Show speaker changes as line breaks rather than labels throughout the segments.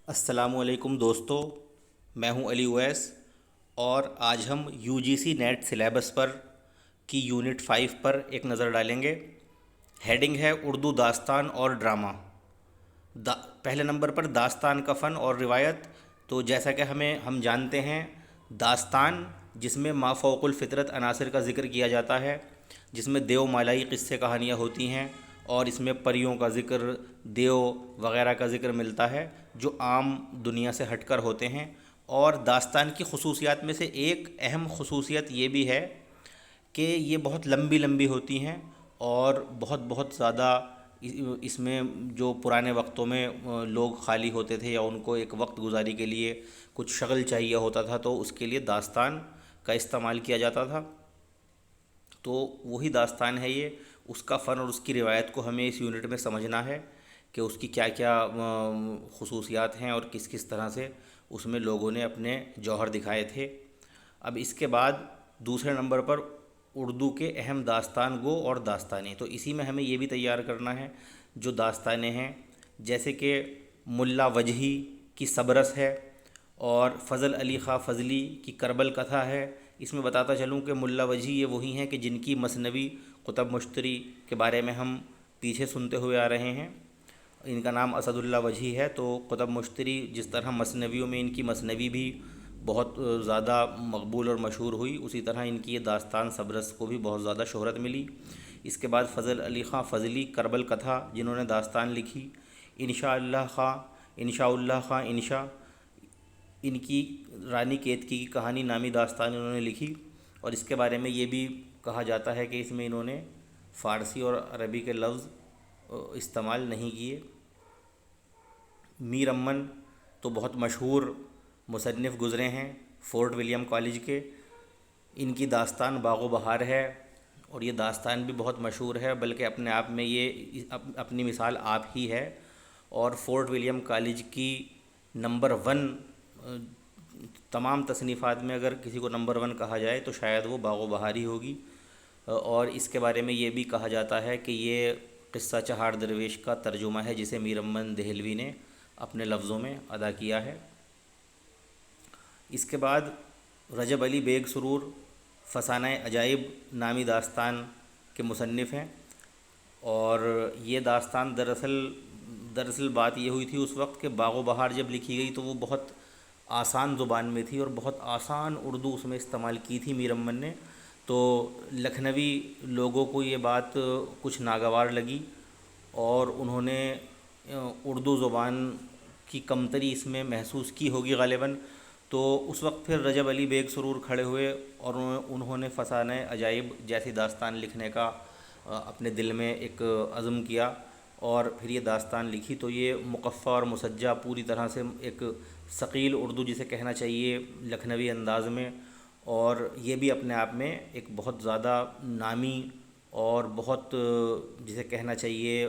السلام علیکم دوستو، میں ہوں علی اویس اور آج ہم U G C NET syllabus پر کی یونٹ 5 پر ایک نظر ڈالیں گے۔ ہیڈنگ ہے اردو داستان اور ڈرامہ۔ پہلے نمبر پر داستان کا فن اور روایت۔ تو جیسا کہ ہم جانتے ہیں، داستان جس میں ما فوق الفطرت عناصر کا ذکر کیا جاتا ہے، جس میں دیو مالائی قصے کہانیاں ہوتی ہیں اور اس میں پریوں کا ذکر، دیو وغیرہ کا ذکر ملتا ہے جو عام دنیا سے ہٹ کر ہوتے ہیں۔ اور داستان کی خصوصیات میں سے ایک اہم خصوصیت یہ بھی ہے کہ یہ بہت لمبی لمبی ہوتی ہیں اور بہت بہت زیادہ اس میں جو پرانے وقتوں میں لوگ خالی ہوتے تھے یا ان کو ایک وقت گزاری کے لیے کچھ شغل چاہیے ہوتا تھا تو اس کے لیے داستان کا استعمال کیا جاتا تھا۔ تو وہی داستان ہے یہ۔ اس کا فن اور اس کی روایت کو ہمیں اس یونٹ میں سمجھنا ہے کہ اس کی کیا کیا خصوصیات ہیں اور کس کس طرح سے اس میں لوگوں نے اپنے جوہر دکھائے تھے۔ اب اس کے بعد دوسرے نمبر پر اردو کے اہم داستان گو اور داستانیں، تو اسی میں ہمیں یہ بھی تیار کرنا ہے جو داستانیں ہیں، جیسے کہ ملا وجہی کی سبرس ہے اور فضل علی خاں فضلی کی کربل کتھا ہے۔ اس میں بتاتا چلوں کہ ملا وجہی یہ وہی ہیں کہ جن کی مثنوی قطب مشتری کے بارے میں ہم پیچھے سنتے ہوئے آ رہے ہیں۔ ان کا نام اسد اللہ وجہی ہے۔ تو قطب مشتری جس طرح مثنویوں میں ان کی مثنوی بھی بہت زیادہ مقبول اور مشہور ہوئی، اسی طرح ان کی یہ داستان سبرس کو بھی بہت زیادہ شہرت ملی۔ اس کے بعد فضل علی خاں فضلی کربل کتھا جنہوں نے داستان لکھی۔ انشاء اللہ خاں انشا، ان کی رانی کیتکی کی کہانی نامی داستان انہوں نے لکھی، اور اس کے بارے میں یہ بھی کہا جاتا ہے کہ اس میں انہوں نے فارسی اور عربی کے لفظ استعمال نہیں کیے۔ میر امن تو بہت مشہور مصنف گزرے ہیں فورٹ ولیم کالج کے۔ ان کی داستان باغ و بہار ہے اور یہ داستان بھی بہت مشہور ہے، بلکہ اپنے آپ میں یہ اپنی مثال آپ ہی ہے۔ اور فورٹ ولیم کالج کی نمبر 1 تمام تصنیفات میں اگر کسی کو نمبر 1 کہا جائے تو شاید وہ باغ و بہار ہی ہوگی۔ اور اس کے بارے میں یہ بھی کہا جاتا ہے کہ یہ قصہ چہار درویش کا ترجمہ ہے جسے میر امن دہلوی نے اپنے لفظوں میں ادا کیا ہے۔ اس کے بعد رجب علی بیگ سرور فسانہ عجائب نامی داستان کے مصنف ہیں، اور یہ داستان دراصل بات یہ ہوئی تھی اس وقت کہ باغ و بہار جب لکھی گئی تو وہ بہت آسان زبان میں تھی اور بہت آسان اردو اس میں استعمال کی تھی میر امن نے، تو لکھنوی لوگوں کو یہ بات کچھ ناگوار لگی اور انہوں نے اردو زبان کی کمتری اس میں محسوس کی ہوگی غالباً۔ تو اس وقت پھر رجب علی بیگ سرور کھڑے ہوئے اور انہوں نے فسانہ عجائب جیسی داستان لکھنے کا اپنے دل میں ایک عزم کیا اور پھر یہ داستان لکھی۔ تو یہ مقفع اور مسجع پوری طرح سے ایک ثقیل اردو جسے کہنا چاہیے لکھنوی انداز میں، اور یہ بھی اپنے آپ میں ایک بہت زیادہ نامی اور بہت جسے کہنا چاہیے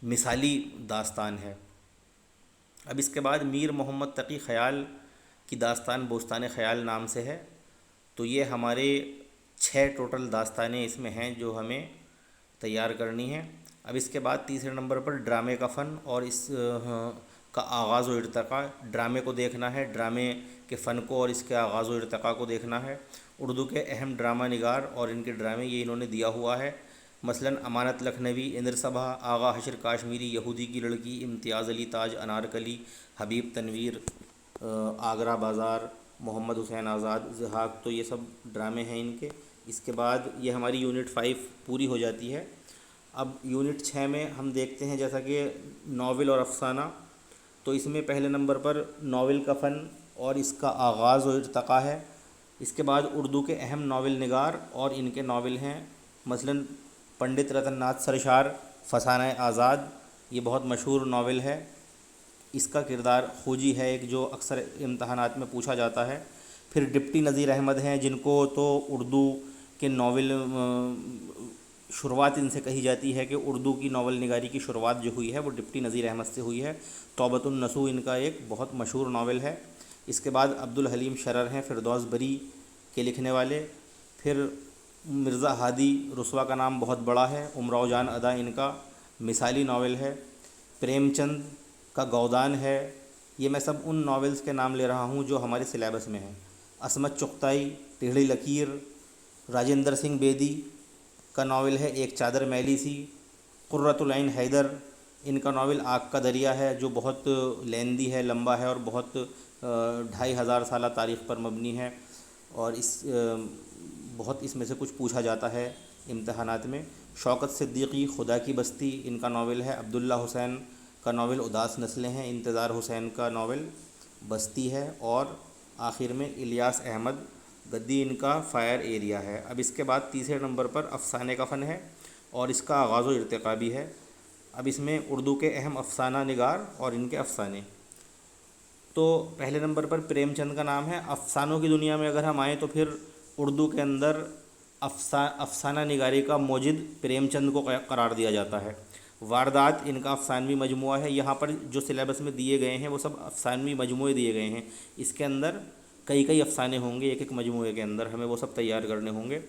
مثالی داستان ہے۔ اب اس کے بعد میر محمد تقی خیال کی داستان بوستان خیال نام سے ہے۔ تو یہ ہمارے 6 ٹوٹل داستانیں اس میں ہیں جو ہمیں تیار کرنی ہیں۔ اب اس کے بعد تیسرے نمبر پر ڈرامے کا فن اور اس کا آغاز و ارتقاء۔ ڈرامے کو دیکھنا ہے، ڈرامے کے فن کو اور اس کے آغاز و ارتقاء کو دیکھنا ہے۔ اردو کے اہم ڈرامہ نگار اور ان کے ڈرامے یہ انہوں نے دیا ہوا ہے، مثلاً امانت لکھنوی، اندر صبا، آغا حشر کاشمیری، یہودی کی لڑکی، امتیاز علی تاج انارکلی، حبیب تنویر، آگرہ بازار، محمد حسین آزاد، ضحاک۔ تو یہ سب ڈرامے ہیں ان کے۔ اس کے بعد یہ ہماری یونٹ 5 پوری ہو جاتی ہے۔ اب یونٹ 6 میں ہم دیکھتے ہیں جیسا کہ ناول اور افسانہ۔ تو اس میں پہلے نمبر پر ناول کا فن اور اس کا آغاز و ارتقاء ہے۔ اس کے بعد اردو کے اہم ناول نگار اور ان کے ناول ہیں، مثلاً پنڈت رتن ناتھ سرشار، فسانہ آزاد، یہ بہت مشہور ناول ہے۔ اس کا کردار خوجی ہے ایک جو اکثر امتحانات میں پوچھا جاتا ہے۔ پھر ڈپٹی نذیر احمد ہیں جن کو تو اردو کے ناول شروعات ان سے کہی جاتی ہے کہ اردو کی ناول نگاری کی شروعات جو ہوئی ہے وہ ڈپٹی نذیر احمد سے ہوئی ہے۔ توبۃ النصوح ان کا ایک بہت مشہور ناول ہے۔ اس کے بعد عبدالحلیم شرر ہیں فردوس بری کے لکھنے والے۔ پھر مرزا ہادی رسوا کا نام بہت بڑا ہے، امراؤ جان ادا ان کا مثالی ناول ہے۔ پریم چند کا گودان ہے، یہ میں سب ان ناولز کے نام لے رہا ہوں جو ہمارے سلیبس میں ہیں۔ عصمت چغتائی، ٹیڑھی لکیر، راجندر سنگھ بیدی کا ناول ہے ایک چادر میلی سی، قرۃ العین حیدر، ان کا ناول آگ کا دریا ہے جو بہت لیندی ہے، لمبا ہے اور بہت 2500 سالہ تاریخ پر مبنی ہے، اور بہت اس میں سے کچھ پوچھا جاتا ہے امتحانات میں۔ شوکت صدیقی، خدا کی بستی، ان کا ناول ہے۔ عبداللہ حسین کا ناول اداس نسلیں ہیں۔ انتظار حسین کا ناول بستی ہے، اور آخر میں الیاس احمد گدی، ان کا فائر ایریا ہے۔ اب اس کے بعد تیسرے نمبر پر افسانے کا فن ہے، اور اس کا آغاز و ارتقا بھی ہے۔ اب اس میں اردو کے اہم افسانہ نگار اور ان کے افسانے۔ تو پہلے نمبر پر پریم چند کا نام ہے۔ افسانوں کی دنیا میں اگر ہم آئیں تو پھر اردو کے اندر افسانہ نگاری کا موجد پریم چند کو قرار دیا جاتا ہے۔ واردات ان کا افسانوی مجموعہ ہے۔ یہاں پر جو سلیبس میں دیے گئے ہیں وہ سب افسانوی مجموعے دیے گئے ہیں، اس کے اندر کئی افسانے ہوں گے، ایک ایک مجموعے کے اندر ہمیں وہ سب تیار کرنے ہوں گے،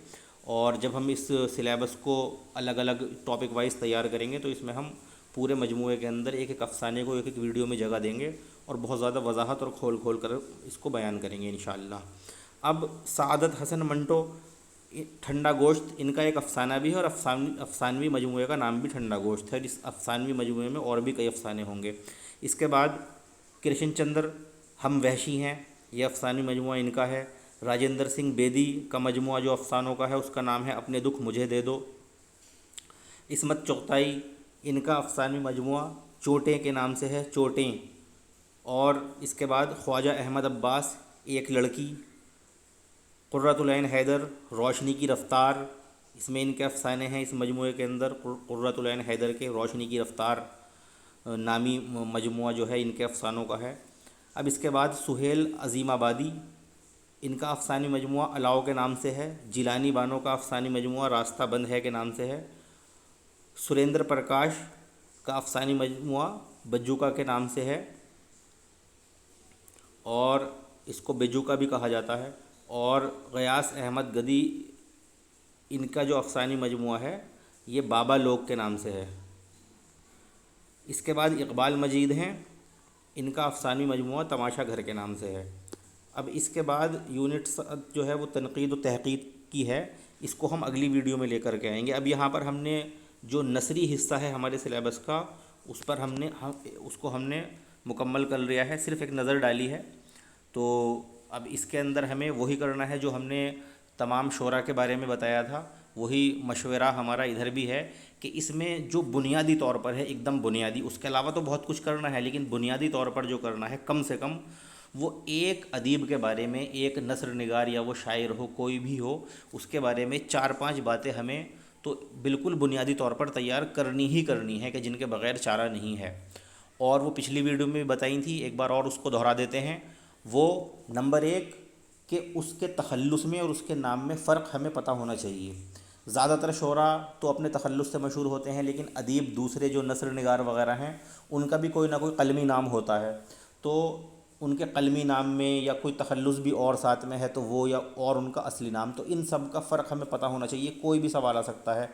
اور جب ہم اس سلیبس کو الگ الگ ٹاپک وائز تیار کریں گے تو اس میں ہم پورے مجموعے کے اندر ایک ایک افسانے کو ایک ایک ویڈیو میں جگہ دیں گے، اور بہت زیادہ وضاحت اور کھول کر اس کو بیان کریں گے انشاءاللہ۔ اب سعادت حسن منٹو، ٹھنڈا گوشت، ان کا ایک افسانہ بھی ہے، اور افسانوی مجموعے کا نام بھی ٹھنڈا گوشت ہے۔ اس افسانوی مجموعے میں اور بھی کئی افسانے ہوں گے۔ اس کے بعد کرشن چندر، ہم وحشی ہیں، یہ افسانوی مجموعہ ان کا ہے۔ راجندر سنگھ بیدی کا مجموعہ جو افسانوں کا ہے اس کا نام ہے اپنے دکھ مجھے دے دو۔ عصمت چغتائی، ان کا افسانوی مجموعہ چوٹیں کے نام سے ہے، چوٹیں۔ اور اس کے بعد خواجہ احمد عباس، ایک لڑکی۔ قرۃ العین حیدر، روشنی کی رفتار، اس میں ان کے افسانے ہیں اس مجموعے کے اندر۔ قرۃ العین حیدر کے روشنی کی رفتار نامی مجموعہ جو ہے ان کے افسانوں کا ہے۔ اب اس کے بعد سہیل عظیم آبادی، ان کا افسانوی مجموعہ الاؤ کے نام سے ہے۔ جیلانی بانو کا افسانوی مجموعہ راستہ بند ہے کے نام سے ہے۔ سریندر پرکاش کا افسانوی مجموعہ بجوکا کے نام سے ہے، اور اس کو بیجوکا بھی کہا جاتا ہے۔ اور غیاث احمد گدی، ان کا جو افسانوی مجموعہ ہے یہ بابا لوگ کے نام سے ہے۔ اس کے بعد اقبال مجید ہیں، ان کا افسانوی مجموعہ تماشا گھر کے نام سے ہے۔ اب اس کے بعد یونٹ جو ہے وہ تنقید و تحقیق کی ہے، اس کو ہم اگلی ویڈیو میں لے کر کے آئیں گے۔ اب یہاں پر ہم نے جو نثری حصہ ہے ہمارے سلیبس کا اس کو ہم نے مکمل کر لیا ہے، صرف ایک نظر ڈالی ہے۔ تو اب اس کے اندر ہمیں وہی کرنا ہے جو ہم نے تمام شعراء کے بارے میں بتایا تھا، وہی مشورہ ہمارا ادھر بھی ہے کہ اس میں جو بنیادی طور پر ہے، ایک دم بنیادی، اس کے علاوہ تو بہت کچھ کرنا ہے لیکن بنیادی طور پر جو کرنا ہے کم سے کم وہ ایک ادیب کے بارے میں، ایک نثر نگار یا وہ شاعر ہو کوئی بھی ہو، اس کے بارے میں 4-5 باتیں ہمیں تو بالکل بنیادی طور پر تیار کرنی ہی کرنی ہے کہ جن کے بغیر چارہ نہیں ہے۔ اور وہ پچھلی ویڈیو میں بھی بتائی تھی، ایک بار اور اس کو دہرا دیتے ہیں۔ وہ نمبر 1 کہ اس کے تخلص میں اور اس کے نام میں فرق ہمیں پتہ ہونا چاہیے۔ زیادہ تر شعراء تو اپنے تخلص سے مشہور ہوتے ہیں، لیکن ادیب دوسرے جو نثر نگار وغیرہ ہیں ان کا بھی کوئی نہ کوئی قلمی نام ہوتا ہے، تو ان کے قلمی نام میں یا کوئی تخلص بھی اور ساتھ میں ہے تو وہ یا اور ان کا اصلی نام، تو ان سب کا فرق ہمیں پتہ ہونا چاہیے۔ کوئی بھی سوال آ سکتا ہے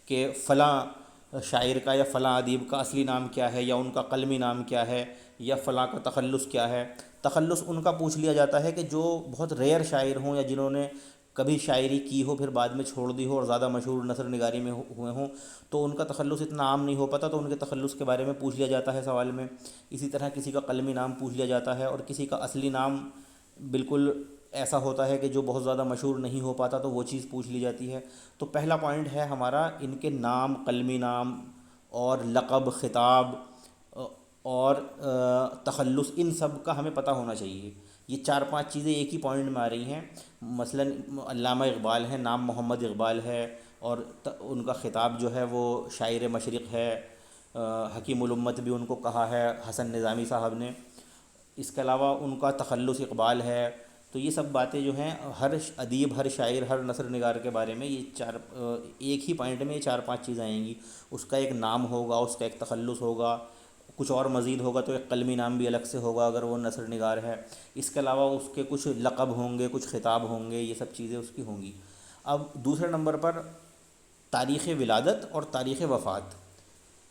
کہ فلاں شاعر کا یا فلاں ادیب کا اصلی نام کیا ہے، یا ان کا قلمی نام کیا ہے، یا فلاں کا تخلص کیا ہے۔ تخلص ان کا پوچھ لیا جاتا ہے کہ جو بہت ریئر شاعر ہوں یا جنہوں نے کبھی شاعری کی ہو پھر بعد میں چھوڑ دی ہو اور زیادہ مشہور نثر نگاری میں ہوئے ہوں، تو ان کا تخلص اتنا عام نہیں ہو پاتا، تو ان کے تخلص کے بارے میں پوچھ لیا جاتا ہے سوال میں۔ اسی طرح کسی کا قلمی نام پوچھ لیا جاتا ہے، اور کسی کا اصلی نام بالکل ایسا ہوتا ہے کہ جو بہت زیادہ مشہور نہیں ہو پاتا تو وہ چیز پوچھ لی جاتی ہے۔ تو پہلا پوائنٹ ہے ہمارا ان کے نام، قلمی نام اور لقب، خطاب اور تخلص، ان سب کا ہمیں پتہ ہونا چاہیے۔ یہ 4-5 چیزیں ایک ہی پوائنٹ میں آ رہی ہیں۔ مثلاً علامہ اقبال ہیں، نام محمد اقبال ہے، اور ان کا خطاب جو ہے وہ شاعر مشرق ہے، حکیم الامت بھی ان کو کہا ہے حسن نظامی صاحب نے۔ اس کے علاوہ ان کا تخلص اقبال ہے۔ تو یہ سب باتیں جو ہیں ہر ادیب، ہر شاعر، ہر نثر نگار کے بارے میں یہ ایک ہی پوائنٹ میں یہ 4-5 چیزیں آئیں گی۔ اس کا ایک نام ہوگا، اس کا ایک تخلص ہوگا، کچھ اور مزید ہوگا تو ایک قلمی نام بھی الگ سے ہوگا اگر وہ نثر نگار ہے۔ اس کے علاوہ اس کے کچھ لقب ہوں گے، کچھ خطاب ہوں گے، یہ سب چیزیں اس کی ہوں گی۔ اب دوسرے نمبر پر تاریخ ولادت اور تاریخ وفات،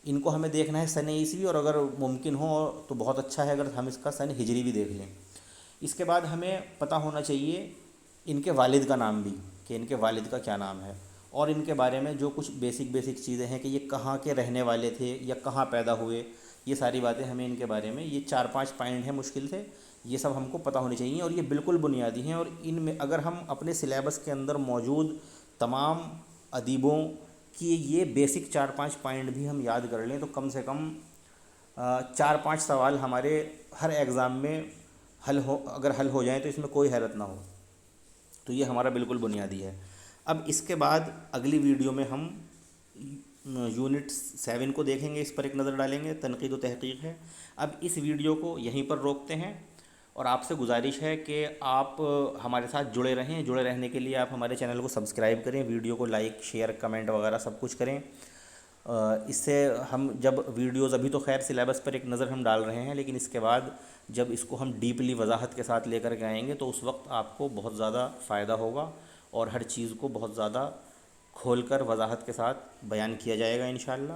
ان کو ہمیں دیکھنا ہے سن عیسوی، اور اگر ممکن ہو تو بہت اچھا ہے اگر ہم اس کا سن ہجری بھی دیکھ لیں۔ اس کے بعد ہمیں پتہ ہونا چاہیے ان کے والد کا نام بھی، کہ ان کے والد کا کیا نام ہے، اور ان کے بارے میں جو کچھ بیسک چیزیں ہیں کہ یہ کہاں کے رہنے والے تھے یا کہاں پیدا ہوئے، یہ ساری باتیں ہمیں ان کے بارے میں، یہ 4-5 پوائنٹ ہیں مشکل سے، یہ سب ہم کو پتہ ہونی چاہیے، اور یہ بالکل بنیادی ہیں، اور ان میں اگر ہم اپنے سلیبس کے اندر موجود تمام ادیبوں کی یہ بیسک 4-5 پوائنٹ بھی ہم یاد کر لیں تو کم سے کم 4-5 سوال ہمارے ہر ایگزام میں اگر حل ہو جائیں تو اس میں کوئی حیرت نہ ہو۔ تو یہ ہمارا بالکل بنیادی ہے۔ اب اس کے بعد اگلی ویڈیو میں ہم یونٹ 7 کو دیکھیں گے، اس پر ایک نظر ڈالیں گے، تنقید و تحقیق ہے۔ اب اس ویڈیو کو یہیں پر روکتے ہیں، اور آپ سے گزارش ہے کہ آپ ہمارے ساتھ جڑے رہیں۔ جڑے رہنے کے لیے آپ ہمارے چینل کو سبسکرائب کریں، ویڈیو کو لائک شیئر کمنٹ وغیرہ سب کچھ کریں۔ اس سے ہم جب ویڈیوز، ابھی تو خیر سلیبس پر ایک نظر ہم ڈال رہے ہیں، لیکن اس کے بعد جب اس کو ہم ڈیپلی وضاحت کے ساتھ لے کر کے آئیں گے تو اس وقت آپ کو بہت زیادہ فائدہ ہوگا، اور ہر چیز کو بہت زیادہ کھول کر وضاحت کے ساتھ بیان کیا جائے گا انشاءاللہ۔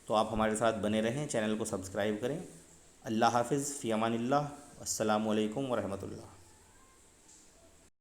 تو آپ ہمارے ساتھ بنے رہیں، چینل کو سبسکرائب کریں۔ اللہ حافظ، فی امان اللہ، السلام علیکم ورحمۃ اللہ۔